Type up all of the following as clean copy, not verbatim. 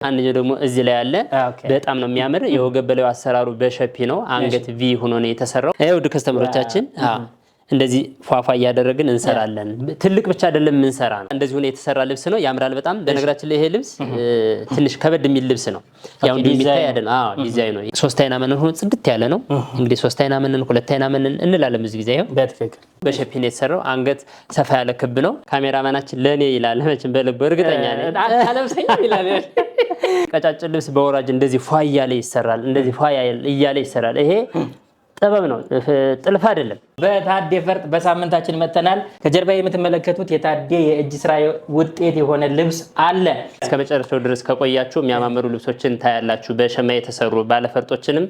አንደኛው ደግሞ እዚህ ላይ ያለ በጣም ነው የሚያምር የወገብ በላዩ አሰራሩ በሸፒ ነው አንገት ቪ ሆኖ ነው የተሰራው። አይው ከስተመሮቻችን እንደዚህ ፏፏ ያደረግን እንሰራለን። ትልቅ ብቻ አይደለም እንሰራ ነው። እንደዚህ ሆነ የተሰራ ልብስ ነው ያምራል በጣም። በነገራችን ላይ ይሄ ልብስ ትንሽ ከበድ የሚል ልብስ ነው። ያው እንደሚታይ አይደል? ዲዛይን ነው። ሶስት አይና መነን ሆኖ ጽድት ያለ ነው። እንግዲህ ሶስት አይና መነን ሁለት አይና መነን እንላለን ብዙ ጊዜ። ይሄው በትክክል በሸፒ ነው የተሰራው። አንገት ሰፋ ያለ ክብ ነው። ካሜራማናችን ለኔ ይላል መቼም በልብ እርግጠኛ ነኝ አለምሰኛ ይላል። ቀጫጭን ልብስ በወራጅ እንደዚህ ፏ ያለ ይሰራል። እንደዚህ ፏ ያለ ይሰራል። ይሄ ጥበብ ነው፣ ጥልፍ አይደለም። በታዴ ፈርጥ በሳምንታችን መተናል። ከጀርባ የምትመለከቱት የታዴ የእጅ ስራ ውጤት የሆነ ልብስ አለ። እስከ መጨረሻው ድረስ ከቆያችሁ የሚያማምሩ ልብሶችን ታያላችሁ። በሸማ የተሰሩ ባለፈርጦችንም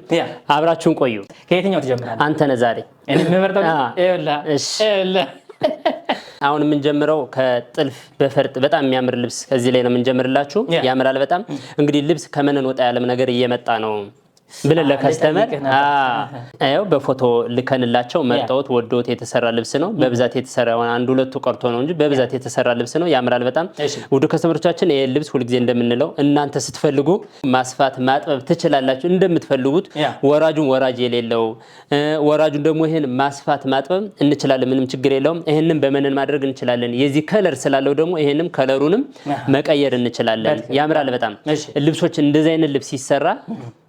አብራችሁን ቆዩ። ከየትኛው ትጀምራለህ? አንተ ነህ ዛሬ እኔ የምመርጠው። አሁን የምንጀምረው ከጥልፍ በፈርጥ በጣም የሚያምር ልብስ ከዚህ ላይ ነው የምንጀምርላችሁ። ያምራል በጣም። እንግዲህ ልብስ ከመነን ወጣ ያለም ነገር እየመጣ ነው ብለን ለከስተመር አየው በፎቶ ልከንላቸው መርጠውት ወዶት የተሰራ ልብስ ነው። በብዛት የተሰራ አንድ ሁለቱ ቀርቶ ነው እንጂ በብዛት የተሰራ ልብስ ነው። ያምራል በጣም። ውድ ከስተመሮቻችን ይሄ ልብስ ሁሉ ጊዜ እንደምንለው እናንተ ስትፈልጉ ማስፋት ማጥበብ ትችላላችሁ እንደምትፈልጉት። ወራጁን ወራጅ የሌለው ወራጁን ደግሞ ይሄን ማስፋት ማጥበብ እንችላለን፣ ምንም ችግር የለውም። ይሄንን በመነን ማድረግ እንችላለን። የዚህ ከለር ስላለው ደግሞ ይሄንም ከለሩንም መቀየር እንችላለን። ያምራል በጣም። ልብሶች እንደዚህ አይነት ልብስ ይሰራ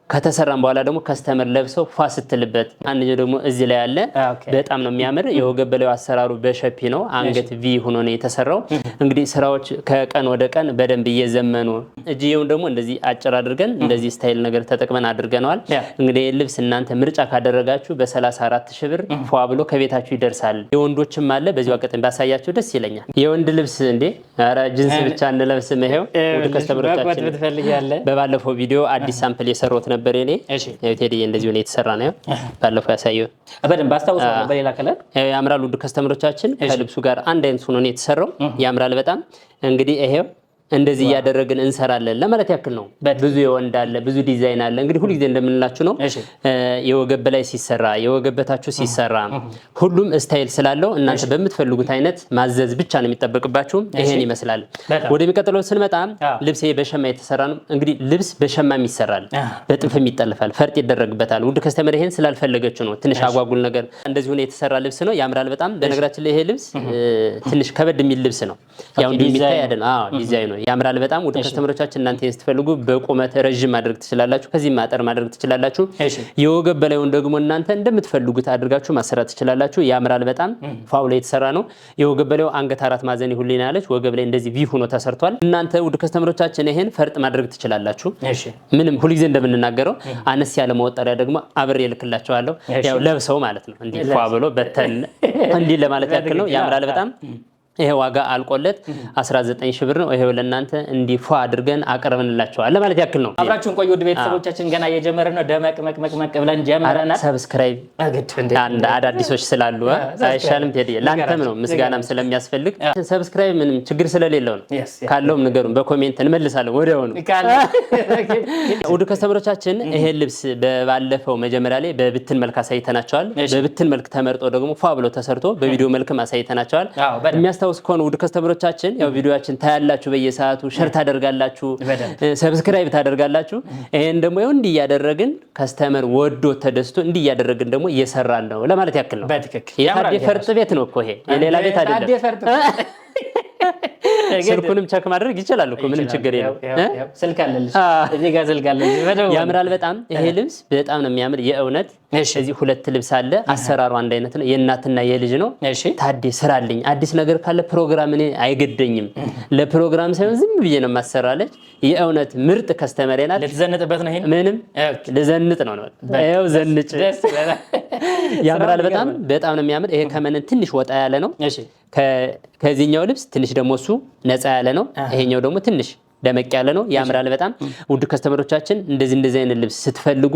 ከተሰራም በኋላ ደግሞ ከስተመር ለብሰው ፏ ስትልበት። አንደኛው ደግሞ እዚህ ላይ ያለ በጣም ነው የሚያምር የወገብ በላዩ አሰራሩ በሸፒ ነው አንገት ቪ ሆኖ ነው የተሰራው። እንግዲህ ስራዎች ከቀን ወደ ቀን በደንብ እየዘመኑ እጅየውን ደግሞ እንደዚህ አጭር አድርገን እንደዚህ ስታይል ነገር ተጠቅመን አድርገናል። እንግዲህ ልብስ እናንተ ምርጫ ካደረጋችሁ በ34,000 ብር ፏ ብሎ ከቤታችሁ ይደርሳል። የወንዶችም አለ። በዚሁ አቀጥን ባሳያችሁ ደስ ይለኛል። የወንድ ልብስ እንዴ ኧረ ጂንስ ብቻ እንለብስም። ይሄው ወደ ከስተመሮቻችን በባለፈው ቪዲዮ አዲስ ሳምፕል የሰሩት ነበር እኔ ቴዲ እንደዚህ ነው የተሰራ ነው። ባለፈው ያሳየው በደንብ አስተዋውቀው በሌላ ከለር ያምራል። ውድ ከስተመሮቻችን ከልብሱ ጋር አንድ አይነት ሆኖ ነው የተሰራው። ያምራል በጣም። እንግዲህ ይሄው እንደዚህ ያደረግን እንሰራለን ለማለት ያክል ነው። ብዙ የወንድ አለ፣ ብዙ ዲዛይን አለ። እንግዲህ ሁሉ ጊዜ እንደምንላችሁ ነው የወገብ በላይ ሲሰራ የወገብ በታችሁ ሲሰራ ሁሉም ስታይል ስላለው እናንተ በምትፈልጉት አይነት ማዘዝ ብቻ ነው የሚጠበቅባችሁ። ይሄን ይመስላል። ወደሚቀጥለው ስንመጣ ልብስ በሸማ የተሰራ ነው። እንግዲህ ልብስ በሸማም ይሰራል፣ በጥልፍም ይጠልፋል፣ ፈርጥ ይደረግበታል። ውድ ከስተመር ይሄን ስላልፈለገችው ነው ትንሽ አጓጉል ነገር እንደዚህ ሆነ የተሰራ ልብስ ነው። ያምራል በጣም። በነገራችን ላይ ይሄ ልብስ ትንሽ ከበድ የሚል ልብስ ነው። ያው እንደሚታይ አይደል? ዲዛይኑ ያምራል በጣም። ውድ ከስተመሮቻችን እናንተ ስትፈልጉ በቁመት ረጅም ማድረግ ትችላላችሁ፣ ከዚህ ማጠር ማድረግ ትችላላችሁ። የወገብ በላዩን ደግሞ እናንተ እንደምትፈልጉት አድርጋችሁ ማሰራት ትችላላችሁ። ያምራል በጣም። ፋውላ የተሰራ ነው። የወገብ በላዩ አንገት 4 ማዕዘን ሁሌና ያለች ወገብ ላይ እንደዚህ ቪ ሆኖ ተሰርቷል። እናንተ ውድ ከስተመሮቻችን ይሄን ፈርጥ ማድረግ ትችላላችሁ። ምንም ሁሉ ጊዜ እንደምንናገረው አነስ ያለ መወጠሪያ ደግሞ አብሬ ልክላችኋለሁ። ያው ለብሰው ማለት ነው እንዲህ ፏ ብሎ በተን እንዲህ ለማለት ያክል ነው። ያምራል በጣም። ይሄ ዋጋ አልቆለት 19,000 ብር ነው። ይሄው ለእናንተ እንዲፏ አድርገን አቀርበንላችኋል ለማለት ያክል ነው። አብራችሁን ቆዩ ውድ ቤተሰቦቻችን። ገና እየጀመረን ነው። ደመቅ መቅ ብለን ጀምረናል። ሰብስክራይብ አንድ አዳዲሶች ስላሉ አይሻልም ቴዲ? ላንተም ነው ምስጋናም ስለሚያስፈልግ ሰብስክራይብ ምንም ችግር ስለሌለው ነው። ካለውም ነገሩን በኮሜንት እንመልሳለን ወዲያው ነው። ውድ ከስተመሮቻችን ይሄ ልብስ በባለፈው መጀመሪያ ላይ በብትን መልክ አሳይተናቸዋል። በብትን መልክ ተመርጦ ደግሞ ፏ ብሎ ተሰርቶ በቪዲዮ መልክም አሳይተናቸዋል። ታውስ ኮን ውድ ከስተመሮቻችን ያው ቪዲዮአችን ታያላችሁ፣ በየሰዓቱ ሸር ታደርጋላችሁ፣ ሰብስክራይብ ታደርጋላችሁ። ይሄን ደግሞ ይሁን እንዲህ ያደረግን ከስተመር ወዶ ተደስቶ እንዲህ ያደረግን ደግሞ እየሰራን ነው ለማለት ያክል ነው። በትክክል የታዴ ፈርጥ ቤት ነው እኮ ይሄ የሌላ ቤት አይደለም። ስልኩንም ቸክ ማድረግ ይችላል እኮ ምንም ችግር የለም። ስልክ አለልሽ እዚህ ጋር ስልክ አለልሽ። ያምራል በጣም። ይሄ ልብስ በጣም ነው የሚያምር የእውነት። እዚህ ሁለት ልብስ አለ። አሰራሩ አንድ አይነት ነው። የእናትና የልጅ ነው። ታዴ ስራልኝ አዲስ ነገር ካለ ፕሮግራም እኔ አይገደኝም። ለፕሮግራም ሳይሆን ዝም ብዬ ነው ማሰራለች። የእውነት ምርጥ ከስተመር ናት። ለተዘነጥበት ነው። ይሄ ምንም ለዘንጥ ነው ነው ይሄው ዘንጭ። ያምራል በጣም በጣም ነው የሚያምር። ይሄ ከመነን ትንሽ ወጣ ያለ ነው። ከዚህኛው ልብስ ትንሽ ደግሞ እሱ ነፃ ያለ ነው። ይሄኛው ደግሞ ትንሽ ደመቅ ያለ ነው። ያምራል በጣም። ውድ ከስተመሮቻችን እንደዚህ አይነት ልብስ ስትፈልጉ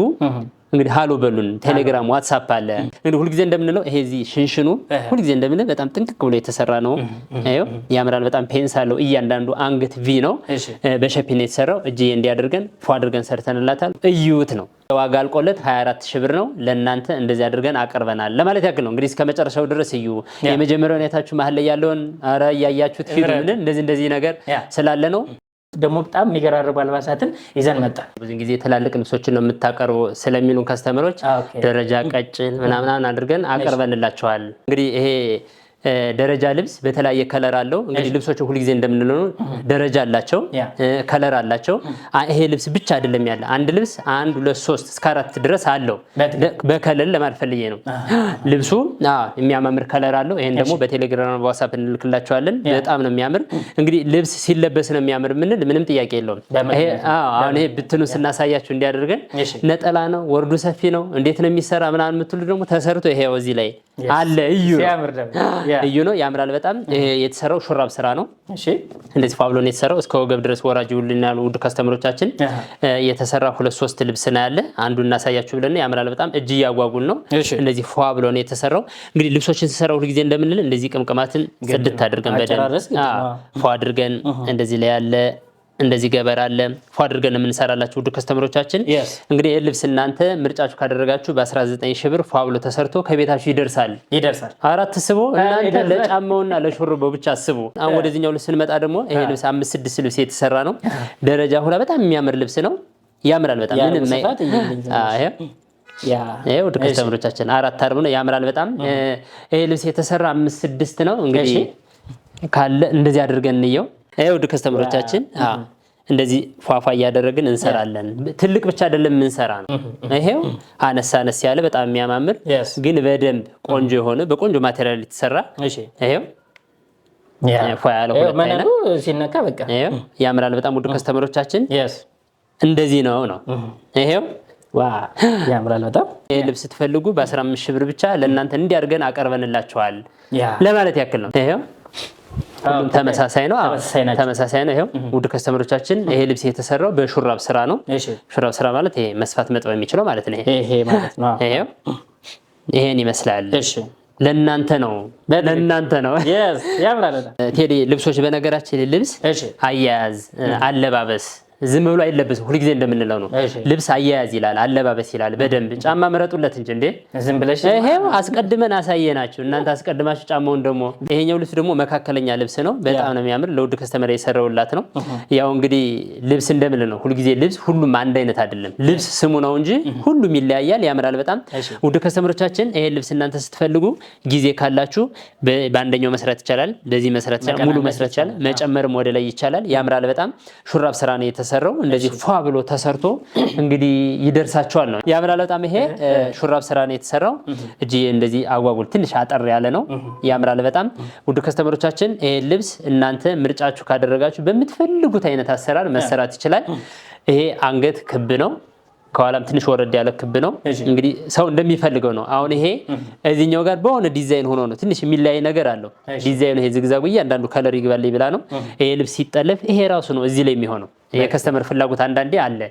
እንግዲህ ሃሎ በሉን። ቴሌግራም፣ ዋትስአፕ አለ። እንግዲህ ሁሉ ጊዜ እንደምንለው ይሄ እዚህ ሽንሽኑ ሁሉ ጊዜ እንደምንለው በጣም ጥንቅቅ ብሎ የተሰራ ነው። አይዮ ያምራል በጣም። ፔንስ አለው። እያንዳንዱ አንገት ቪ ነው። በሸፒ ነው የተሰራው። እጅዬ እንዲያደርገን ፏ አድርገን ሰርተንላታል። እዩት ነው። ዋጋ አልቆለት 24,000 ብር ነው። ለእናንተ እንደዚህ አድርገን አቀርበናል ለማለት ያክል ነው። እንግዲህ እስከመጨረሻው ድረስ እዩ። የመጀመሪያውን አይታችሁ መሀል ላይ ያለውን አረ ያያችሁት ፊልም እንደዚህ ነገር ስላለ ነው። ደግሞ በጣም የሚገራርቡ አልባሳትን ይዘን መጣን። ብዙ ጊዜ ትላልቅ ልብሶችን ነው የምታቀርቡ ስለሚሉን ከስተመሮች ደረጃ ቀጭን ምናምን አድርገን አቀርበንላቸዋል። እንግዲህ ይሄ ደረጃ ልብስ በተለያየ ከለር አለው። እንግዲህ ልብሶች ሁሉ ጊዜ እንደምንለው ደረጃ አላቸው፣ ከለር አላቸው። ይሄ ልብስ ብቻ አይደለም ያለ አንድ ልብስ 1 2 3 እስከ 4 ድረስ አለው። በከለር ለማለት ፈልጌ ነው። ልብሱ የሚያማምር ከለር አለው። ይሄን ደግሞ በቴሌግራም በዋትስአፕ እንልክላቸዋለን። በጣም ነው የሚያምር። እንግዲህ ልብስ ሲለበስ ነው የሚያምር ምንል ምንም ጥያቄ የለውም። አሁን ይሄ ብትኑ ስናሳያችሁ እንዲያደርገን ነጠላ ነው፣ ወርዱ ሰፊ ነው፣ እንዴት ነው የሚሰራ ምናምን የምትሉ ደግሞ ተሰርቶ ይሄው እዚህ ላይ አለ። እዩ ነው ያምራል በጣም። የተሰራው ሹራብ ስራ ነው። እሺ እንደዚህ ፋብሎ ነው የተሰራው። እስከ ወገብ ድረስ ወራጅ ይውልናል። ውድ ከስተመሮቻችን የተሰራ 2-3 ልብስ ነው ያለ። አንዱን እናሳያችሁ ብለን ያምራል በጣም። እጅ ያጓጉል ነው። እንደዚህ ፋብሎ ነው የተሰራው። እንግዲህ ልብሶችን ሲሰራው ሁሉ ጊዜ እንደምንል እንደዚህ ቅምቅማትን ጽድት አድርገን በደንብ ፋ አድርገን እንደዚህ ላይ ያለ እንደዚህ ገበር አለ ፏ አድርገን የምንሰራላችሁ ውድ ከስተመሮቻችን። እንግዲህ ልብስ እናንተ ምርጫችሁ ካደረጋችሁ በ19,000 ብር ፏ ብሎ ተሰርቶ ከቤታችሁ ይደርሳል። አራት ስቡ እናንተ ለጫማውና ለሹሩባው ብቻ አስቡ። አሁን ወደዚህኛው ልብስ ስንመጣ ደግሞ ይሄ ልብስ 5-6 ልብስ የተሰራ ነው። ደረጃ ሁላ በጣም የሚያምር ልብስ ነው። ያምራል በጣም ምንም ይሄ ውድ ከስተመሮቻችን 4 አርብ ነው። ያምራል በጣም። ይሄ ልብስ የተሰራ 5-6 ነው። እንግዲህ ካለ እንደዚህ አድርገን እንየው። ይሄ ውድ ከስተመሮቻችን እንደዚህ ፏፏ እያደረግን እንሰራለን። ትልቅ ብቻ አይደለም እንሰራ ነው። ይሄው አነስ ያለ በጣም የሚያማምር ግን በደንብ ቆንጆ የሆነ በቆንጆ ማቴሪያል የተሰራ ይሄው ፏ ያለ ሁለት አይነት ሲነካ በቃ ይሄው ያምራል በጣም ውድ ከስተመሮቻችን። እንደዚህ ነው ይሄው ያምራል በጣም። ይሄ ልብስ ትፈልጉ በ15,000 ብር ብቻ ለእናንተ እንዲያርገን አቀርበንላችኋል ለማለት ያክል ነው። ይሄው ሁሉም ተመሳሳይ ነው። ተመሳሳይ ነው። ይሄው ውድ ከስተመሮቻችን ይሄ ልብስ የተሰራው በሹራብ ስራ ነው። ሹራብ ስራ ማለት ይሄ መስፋት መጥበብ የሚችለው ማለት ነው። ይሄ ማለት ነው። ይሄው ይሄን ይመስላል። ለእናንተ ነው። ያምራል ቴዲ ልብሶች። በነገራችን ልብስ አያያዝ አለባበስ ዝም ብሎ አይለበስም። ሁሉ ጊዜ እንደምንለው ነው። ልብስ አያያዝ ይላል፣ አለባበስ ይላል። በደንብ ጫማ መረጡለት እንጂ እንዴ ዝም ብለሽ ይሄው አስቀድመን አሳየናችሁ። እናንተ አስቀድማችሁ ጫማውን ደግሞ ይሄኛው ልብስ ደግሞ መካከለኛ ልብስ ነው። በጣም ነው የሚያምር። ለውድ ከስተመር የሰራውላት ነው። ያው እንግዲህ ልብስ እንደምንለው ነው። ሁሉ ጊዜ ልብስ ሁሉም አንድ አይነት አይደለም። ልብስ ስሙ ነው እንጂ ሁሉም ይለያያል። ያምራል በጣም ውድ ከስተመሮቻችን። ይሄ ልብስ እናንተ ስትፈልጉ ጊዜ ካላችሁ በአንደኛው መስራት ይቻላል፣ በዚህ መስራት ይቻላል፣ ሙሉ መስራት ይቻላል፣ መጨመርም ወደ ላይ ይቻላል። ያምራል በጣም። ሹራብ ስራ ነው የተሰራው እንደዚህ ፏ ብሎ ተሰርቶ እንግዲህ ይደርሳቸዋል ነው። ያምራል በጣም። ይሄ ሹራብ ስራ ነው የተሰራው። እጂ እንደዚህ አጓጉል ትንሽ አጠር ያለ ነው። ያምራል በጣም ውድ ከስተመሮቻችን። ይሄ ልብስ እናንተ ምርጫችሁ ካደረጋችሁ በምትፈልጉት አይነት አሰራር መሰራት ይችላል። ይሄ አንገት ክብ ነው። ከኋላም ትንሽ ወረድ ያለ ክብ ነው። እንግዲህ ሰው እንደሚፈልገው ነው። አሁን ይሄ እዚህኛው ጋር በሆነ ዲዛይን ሆኖ ነው ትንሽ የሚለያይ ነገር አለው። ዲዛይኑ ይሄ ዝግዛጉ እያንዳንዱ ከለር ይግባልኝ ብላ ነው። ይሄ ልብስ ሲጠለፍ ይሄ ራሱ ነው እዚህ ላይ የሚሆነው። የከስተመር ፍላጎት አንዳንዴ አለ።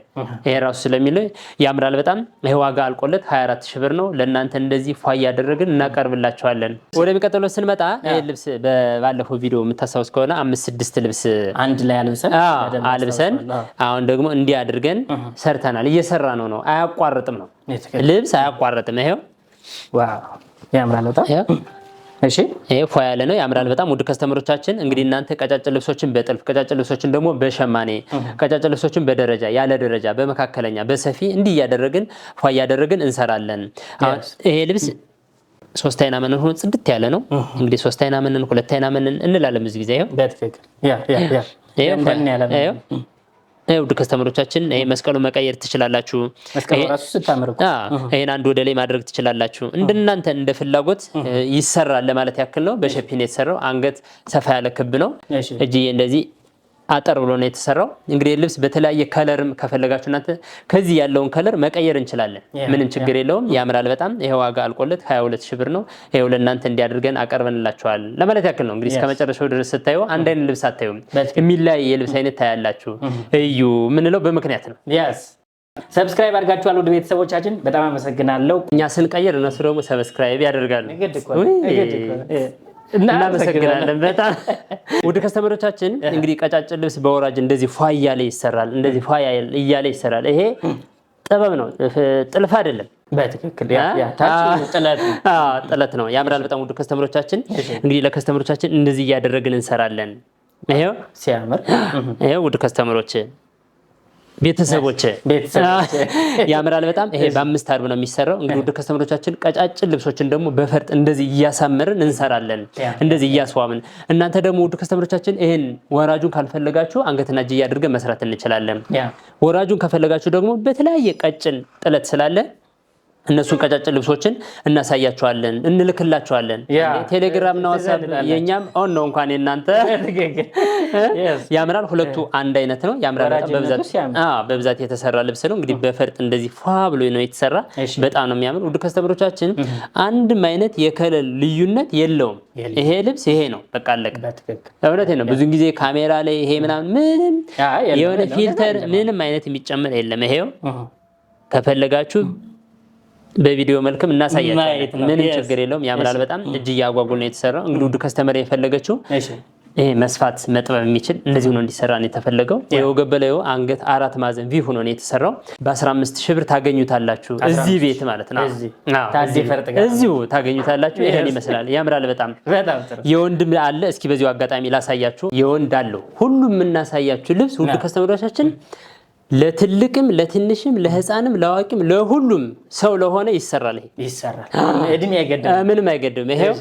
ይሄ ራሱ ስለሚል ያምራል በጣም። ይሄ ዋጋ አልቆለት 24,000 ብር ነው። ለእናንተ እንደዚህ ፏ እያደረግን እናቀርብላችኋለን። ወደሚቀጥለው ስንመጣ ይሄ ልብስ ባለፈው ቪዲዮ የምታስታውስ ከሆነ 5-6 ልብስ አንድ ላይ አልብሰን አሁን ደግሞ እንዲህ አድርገን ሰርተናል። እየሰራ ነው። አያቋርጥም ነው ልብስ አያቋርጥም። ይሄው ዋው ያምራል በጣም። እሺ ይሄ ፏ ያለ ነው። ያምራል በጣም ውድ ከስተመሮቻችን። እንግዲህ እናንተ ቀጫጭን ልብሶችን በጥልፍ፣ ቀጫጭን ልብሶችን ደግሞ በሸማኔ፣ ቀጫጭን ልብሶችን በደረጃ ያለ ደረጃ፣ በመካከለኛ፣ በሰፊ እንዲህ እያደረግን ፏ እያደረግን እንሰራለን። ይሄ ልብስ 3 አይና መነን ሆኖ ጽድት ያለ ነው። እንግዲህ 3 አይና መነን 2 አይና መነን እንላለን ብዙ ጊዜ። ይሄው በትክክል ውድ ከስተመሮቻችን ይሄ መስቀሉ መቀየር ትችላላችሁ። መስቀሉ ራሱ ስታምርኩ ይሄን አንድ ወደ ላይ ማድረግ ትችላላችሁ። እንደናንተ እንደ ፍላጎት ይሰራል ለማለት ያክል ነው። በሸፒን የተሰራው አንገት ሰፋ ያለ ክብ ነው። እጅዬ እንደዚህ አጠር ብሎ ነው የተሰራው። እንግዲህ ልብስ በተለያየ ከለርም ከፈለጋችሁ እናንተ ከዚህ ያለውን ከለር መቀየር እንችላለን። ምንም ችግር የለውም። ያምራል በጣም። ይሄ ዋጋ አልቆለት 22,000 ብር ነው። ይሄው ለእናንተ እንዲያደርገን አቀርበንላችኋል ለማለት ያክል ነው። እንግዲህ እስከመጨረሻው ድረስ ስታዩ አንድ አይነት ልብስ አታዩም። የሚለያይ የልብስ አይነት ታያላችሁ። እዩ ምንለው በምክንያት ነው። ሰብስክራይብ አድርጋችኋል ውድ ቤተሰቦቻችን፣ በጣም አመሰግናለሁ። እኛ ስንቀየር እነሱ ደግሞ ሰብስክራይብ ያደርጋሉ። እናመሰግናለን በጣም ውድ ከስተመሮቻችን። እንግዲህ ቀጫጭን ልብስ በወራጅ እንደዚህ ፏ እያለ ይሰራል። እንደዚህ ፏ እያለ ይሰራል። ይሄ ጥበብ ነው፣ ጥልፍ አይደለም። በትክክል ጥለት ነው። ያምራል በጣም ውድ ከስተመሮቻችን። እንግዲህ ለከስተመሮቻችን እንደዚህ እያደረግን እንሰራለን። ይሄው ሲያምር ይሄው ውድ ከስተመሮች ቤተሰቦች ያምራል በጣም። ይሄ በ5 አርብ ነው የሚሰራው። እንግዲህ ውድ ከስተመሮቻችን ቀጫጭን ልብሶችን ደግሞ በፈርጥ እንደዚህ እያሳመርን እንሰራለን፣ እንደዚህ እያስዋብን። እናንተ ደግሞ ውድ ከስተመሮቻችን ይሄን ወራጁን ካልፈለጋችሁ አንገትና እጅ አድርገን መስራት እንችላለን። ወራጁን ከፈለጋችሁ ደግሞ በተለያየ ቀጭን ጥለት ስላለ እነሱን ቀጫጭን ልብሶችን እናሳያቸዋለን፣ እንልክላቸዋለን። ቴሌግራም እና ዋትስአፕ የኛም ኦን ነው እንኳን የናንተ ያምራል። ሁለቱ አንድ አይነት ነው። ያምራል በብዛት የተሰራ ልብስ ነው። እንግዲህ በፈርጥ እንደዚህ ፏ ብሎ ነው የተሰራ። በጣም ነው የሚያምር። ውድ ከስተመሮቻችን አንድም አይነት የከለር ልዩነት የለውም። ይሄ ልብስ ይሄ ነው በቃ አለቀ። እውነቴን ነው። ብዙ ጊዜ ካሜራ ላይ ይሄ ምናምን ምንም የሆነ ፊልተር ምንም አይነት የሚጨመር የለም። ይሄው ከፈለጋችሁ በቪዲዮ መልክም እናሳያችሁ፣ ምንም ችግር የለውም። ያምራል በጣም። እጅ ያጓጉል ነው የተሰራው። እንግዲህ ውድ ከስተመር የፈለገችው ይሄ መስፋት መጥበብ የሚችል እንደዚህ ሆኖ እንዲሰራ ነው የተፈለገው። የወገብ በላዩ አንገት 4 ማዕዘን ቪ ሆኖ ነው የተሰራው። በ15000 ብር ታገኙታላችሁ እዚህ ቤት ማለት ነው። እዚሁ ታገኙታላችሁ። ይሄን ይመስላል። ያምራል በጣም። የወንድም አለ። እስኪ በዚሁ አጋጣሚ ላሳያችሁ። የወንድ አለው። ሁሉም የምናሳያችሁ ልብስ ውድ ከስተመሮቻችን ለትልቅም ለትንሽም ለህፃንም ለአዋቂም ለሁሉም ሰው ለሆነ ይሰራል። ይሰራል። እድሜ አይገድም፣ ምንም አይገድም። ይሄው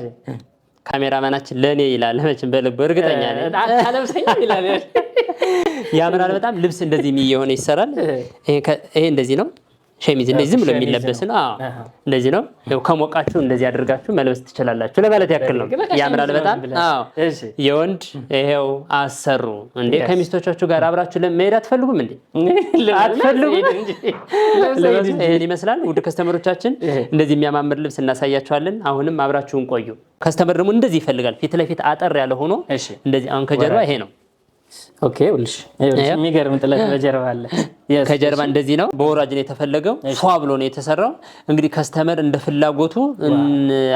ካሜራማናችን ለኔ ይላል። መቼም በልብ እርግጠኛ ነኝ አለብሰኝ ይላል። ያምራል በጣም። ልብስ እንደዚህ የሆነ ይሰራል። ይሄ እንደዚህ ነው። ሸሚዝ እንደዚህ ዝም ብሎ የሚለበስ ነው። እንደዚህ ነው። ከሞቃችሁ እንደዚህ አድርጋችሁ መልበስ ትችላላችሁ ለማለት ያክል ነው። ያምራል በጣም። የወንድ ይሄው አሰሩ እንዴ ከሚስቶቻችሁ ጋር አብራችሁ ለመሄድ አትፈልጉም እንዴ? አትፈልጉም? ይሄን ይመስላል። ውድ ከስተመሮቻችን እንደዚህ የሚያማምር ልብስ እናሳያችኋለን። አሁንም አብራችሁን ቆዩ። ከስተመር ደግሞ እንደዚህ ይፈልጋል። ፊት ለፊት አጠር ያለ ሆኖ እንደዚህ። አሁን ከጀርባ ይሄ ነው። ኦኬ ውልሽ የሚገርም ጥለት በጀርባ አለ። ከጀርባ እንደዚህ ነው። በወራጅ ነው የተፈለገው። ፏ ብሎ ነው የተሰራው። እንግዲህ ከስተመር እንደ ፍላጎቱ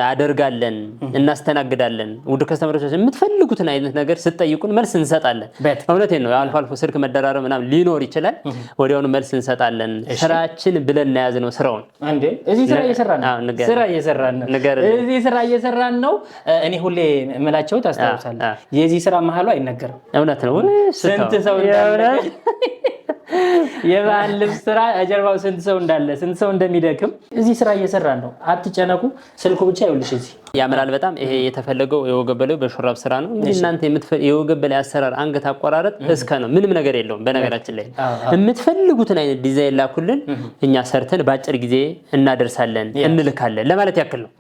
አደርጋለን፣ እናስተናግዳለን። ውድ ከስተመሮቻችን የምትፈልጉትን አይነት ነገር ስትጠይቁን መልስ እንሰጣለን። እውነቴን ነው። አልፎ አልፎ ስልክ መደራረብ ምናምን ሊኖር ይችላል። ወዲያውኑ መልስ እንሰጣለን። ስራችን ብለን ያዝ ነው ስራውን። አንዴ እዚህ ስራ እየሰራን ነው። ስራ እየሰራን ነው። እዚህ ስራ እየሰራን ነው። እኔ ሁሌ እምላቸው ታስታውሳለህ፣ የዚህ ስራ መሀሉ አይነገርም። እውነት ነው። ስንት ሰው እንዳለ የባህል ልብስ ስራ ጀርባው ስንት ሰው እንዳለ ስንት ሰው እንደሚደክም እዚህ ስራ እየሰራን ነው። አትጨነቁ። ስልኩ ብቻ ይኸውልሽ እዚህ ያምራል በጣም። ይሄ የተፈለገው የወገብ በላዩ በሹራብ ስራ ነው። እንግዲህ እናንተ የወገብ በላይ አሰራር አንገት አቆራረጥ እስከ ነው። ምንም ነገር የለውም። በነገራችን ላይ የምትፈልጉትን አይነት ዲዛይን ላኩልን፣ እኛ ሰርተን በአጭር ጊዜ እናደርሳለን፣ እንልካለን ለማለት ያክል ነው።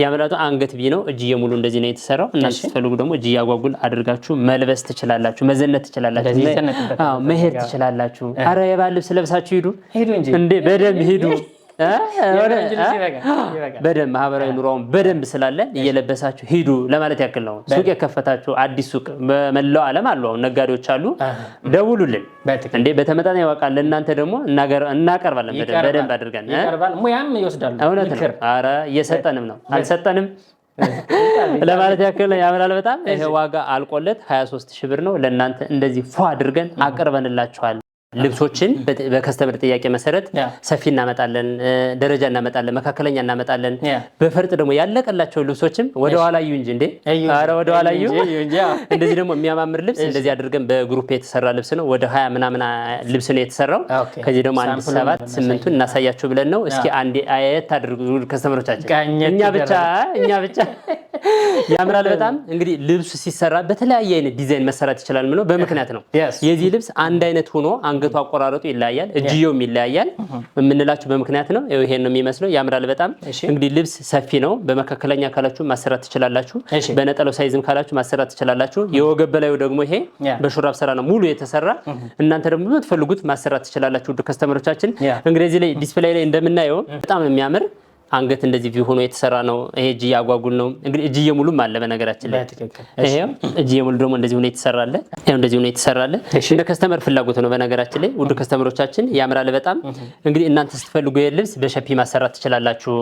ያምራቱ አንገት ቢ ነው። እጅ ሙሉ እንደዚህ ነው የተሰራው። እናንተ ስትፈልጉ ደግሞ እጅ ያጓጉል አድርጋችሁ መልበስ ትችላላችሁ፣ መዘነት ትችላላችሁ፣ መሄድ ትችላላችሁ። አረ የባህል ልብስ ለብሳችሁ ሂዱ እንዴ! በደንብ ሂዱ። በደንብ ማህበራዊ ኑሮውን በደንብ ስላለ እየለበሳችሁ ሂዱ ለማለት ያክል ነው። ሱቅ የከፈታችሁ አዲስ ሱቅ በመላው ዓለም አሉ። አሁን ነጋዴዎች አሉ። ደውሉልን እንዴ! በተመጣጣኝ ዋጋ ለእናንተ ደግሞ እናቀርባለን። በደንብ አድርገን ሙያም ይወስዳሉ። እውነት ነው። አረ እየሰጠንም ነው፣ አልሰጠንም ለማለት ያክል ነው። ያምራል በጣም። ይሄ ዋጋ አልቆለት 23000 ብር ነው። ለእናንተ እንደዚህ ፏ አድርገን አቅርበንላችኋል። ልብሶችን በከስተመር ጥያቄ መሰረት ሰፊ እናመጣለን፣ ደረጃ እናመጣለን፣ መካከለኛ እናመጣለን። በፈርጥ ደግሞ ያለቀላቸው ልብሶችም ወደ ኋላ እዩ እንጂ እንዴ! አረ ወደ ኋላ እዩ። እንደዚህ ደግሞ የሚያማምር ልብስ እንደዚህ አድርገን በግሩፕ የተሰራ ልብስ ነው። ወደ 20 ምናምን ልብስ ነው የተሰራው። ከዚህ ደግሞ 1 7 8ቱን እናሳያችሁ ብለን ነው። እስኪ አንዴ አየት አድርጉ ከስተመሮቻችን። እኛ ብቻ ያምራል በጣም። እንግዲህ ልብሱ ሲሰራ በተለያየ አይነት ዲዛይን መሰራት ይችላል። ምነው በምክንያት ነው። የዚህ ልብስ አንድ አይነት ሆኖ አንገቱ አቆራረጡ ይለያያል፣ እጅየውም ይለያያል። የምንላችሁ በምክንያት ነው። ይሄን ነው የሚመስለው። ያምራል በጣም። እንግዲህ ልብስ ሰፊ ነው። በመካከለኛ ካላችሁ ማሰራት ትችላላችሁ፣ በነጠላው ሳይዝም ካላችሁ ማሰራት ትችላላችሁ። የወገብ በላዩ ደግሞ ይሄ በሹራብ ስራ ነው ሙሉ የተሰራ። እናንተ ደግሞ የምትፈልጉት ማሰራት ትችላላችሁ። ውድ ከስተመሮቻችን እንግዲህ እዚህ ላይ ዲስፕሌይ ላይ እንደምናየው በጣም ነው የሚያምር አንገት እንደዚህ ቪው ሆኖ የተሰራ ነው። ይሄ እጅ ያጓጉል ነው። እንግዲህ እጅየ ሙሉም አለ በነገራችን ላይ። ይሄው እጅየ ሙሉ ደግሞ እንደዚህ ሆኖ የተሰራለ። ይሄው እንደዚህ ሆኖ የተሰራለ እንደ ከስተመር ፍላጎት ነው በነገራችን ላይ። ውድ ከስተመሮቻችን ያምራል በጣም። እንግዲህ እናንተ ስትፈልጉ የልብስ በሸፒ ማሰራት ትችላላችሁ።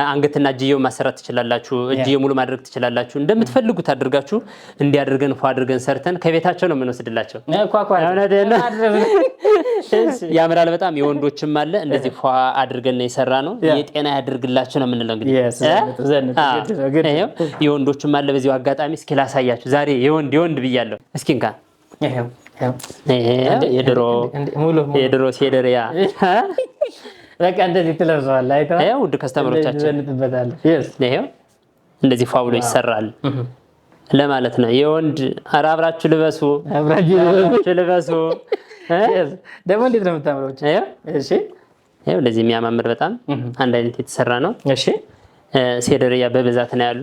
አንገትና እጅየው ማሰራት ትችላላችሁ። እጅየ ሙሉ ማድረግ ትችላላችሁ። እንደምትፈልጉት አድርጋችሁ እንዲያደርገን ፏ አድርገን ሰርተን ከቤታቸው ነው የምንወስድላቸው። ያምራል በጣም። የወንዶችም አለ እንደዚህ ፏ አድርገን ነው የሰራ ነው። ጤና ያድርግላችሁ ነው የምንለው። እንግዲህ የወንዶችም አለ በዚሁ አጋጣሚ እስኪ ላሳያችሁ። ዛሬ የወንድ ብያለሁ። እስኪ እንካ የድሮ ሴደሪያ በቃ እንደዚህ ትለብሰዋለህ። አይተኸው ውድ ከስተመሮቻችን ይሄው እንደዚህ ፋውሎ ይሰራል ለማለት ነው። የወንድ አብራችሁ ልበሱ፣ ልበሱ። ደግሞ እንዴት ነው የምታምረው? እሺ ይሄው እንደዚህ የሚያማምር በጣም አንድ አይነት የተሰራ ነው። እሺ ሴደሪያ በብዛት ነው ያሉ።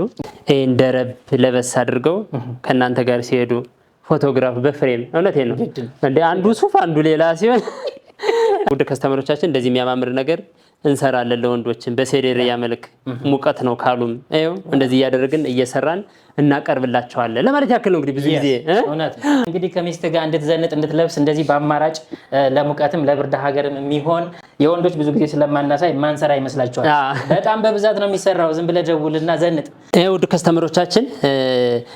ይሄን ደረብ ለበስ አድርገው ከእናንተ ጋር ሲሄዱ ፎቶግራፍ በፍሬም እውነቴን ነው እንደ አንዱ ሱፍ አንዱ ሌላ ሲሆን ውድ ከስተመሮቻችን እንደዚህ የሚያማምር ነገር እንሰራለን ለወንዶችን በሴደሪያ መልክ። ሙቀት ነው ካሉም ይሄው እንደዚህ እያደረግን እየሰራን እናቀርብላቸዋለን ለማለት ያክል ነው። እንግዲህ ብዙ ጊዜ እንግዲህ ከሚስት ጋር እንድትዘንጥ እንድትለብስ እንደዚህ በአማራጭ ለሙቀትም ለብርድ ሀገርም የሚሆን የወንዶች ብዙ ጊዜ ስለማናሳይ ማንሰራ ይመስላችኋል። በጣም በብዛት ነው የሚሰራው። ዝም ብለህ ደውልና ዘንጥ። ውድ ከስተመሮቻችን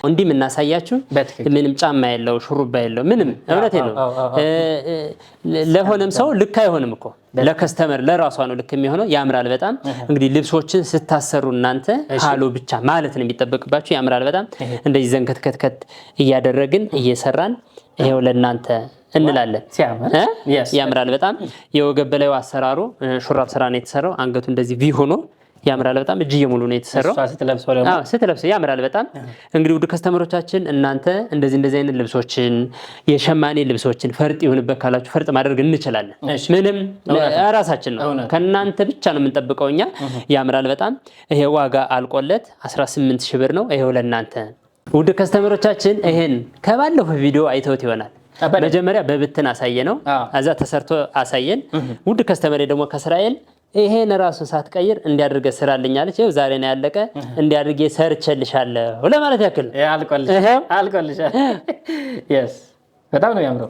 እንዲህ የምናሳያችሁ ምንም ጫማ የለው ሹሩባ የለው ምንም። እውነቴን ነው። ለሆነም ሰው ልክ አይሆንም እኮ ለከስተመር ለራሷ ነው ልክ የሚሆነው። ያምራል በጣም። እንግዲህ ልብሶችን ስታሰሩ እናንተ ሃሎ ብቻ ማለት ነው የሚጠበቅባችሁ። ያምራል በጣም። እንደዚህ ዘንከትከትከት እያደረግን እየሰራን ይሄው ለእናንተ እንላለን። ያምራል በጣም። የወገብ በላዩ አሰራሩ ሹራብ ስራ ነው የተሰራው። አንገቱ እንደዚህ ቪ ሆኖ ያምራል በጣም። እጅዬ ሙሉ ነው የተሰራው። ስትለብሰው ያምራል በጣም። እንግዲህ ውድ ከስተመሮቻችን እናንተ እንደዚህ አይነት ልብሶችን የሸማኔ ልብሶችን ፈርጥ ይሁንበት ካላችሁ ፈርጥ ማድረግ እንችላለን። ምንም ራሳችን ነው ከእናንተ ብቻ ነው የምንጠብቀው እኛ። ያምራል በጣም። ይሄ ዋጋ አልቆለት 18,000 ብር ነው። ይሄው ለእናንተ ውድ ከስተመሮቻችን። ይሄን ከባለፈው ቪዲዮ አይተውት ይሆናል። መጀመሪያ በብትን አሳየ ነው አዛ ተሰርቶ አሳየን። ውድ ከስተመሬ ደግሞ ከእስራኤል ይሄን ራሱን ሳትቀይር እንዲያደርገ ስራልኛለች። ይሄው ዛሬ ነው ያለቀ። እንዲያደርገ ሰርቸልሻለሁ ለማለት ያክል አልቆልሻል። በጣም ነው ያምረው።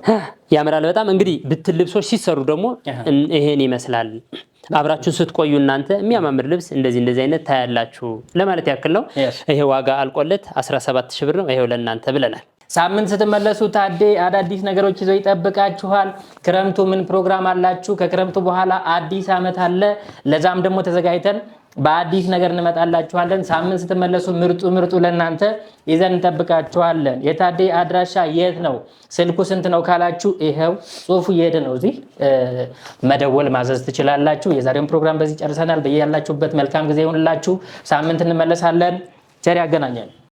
ያምራል በጣም። እንግዲህ ብትን ልብሶች ሲሰሩ ደግሞ ይሄን ይመስላል። አብራችሁን ስትቆዩ እናንተ የሚያማምር ልብስ እንደዚህ አይነት ታያላችሁ ለማለት ያክል ነው። ይሄ ዋጋ አልቆለት 17,000 ብር ነው። ይሄው ለእናንተ ብለናል። ሳምንት ስትመለሱ ታዴ አዳዲስ ነገሮች ይዞ ይጠብቃችኋል። ክረምቱ ምን ፕሮግራም አላችሁ? ከክረምቱ በኋላ አዲስ አመት አለ። ለዛም ደግሞ ተዘጋጅተን በአዲስ ነገር እንመጣላችኋለን። ሳምንት ስትመለሱ ምርጡ ለእናንተ ይዘን እንጠብቃችኋለን። የታዴ አድራሻ የት ነው? ስልኩ ስንት ነው ካላችሁ ይሄው ጽሁፉ እየሄደ ነው። እዚህ መደወል ማዘዝ ትችላላችሁ። የዛሬውን ፕሮግራም በዚህ ጨርሰናል። በያላችሁበት መልካም ጊዜ ይሁንላችሁ። ሳምንት እንመለሳለን። ቸር ያገናኛል።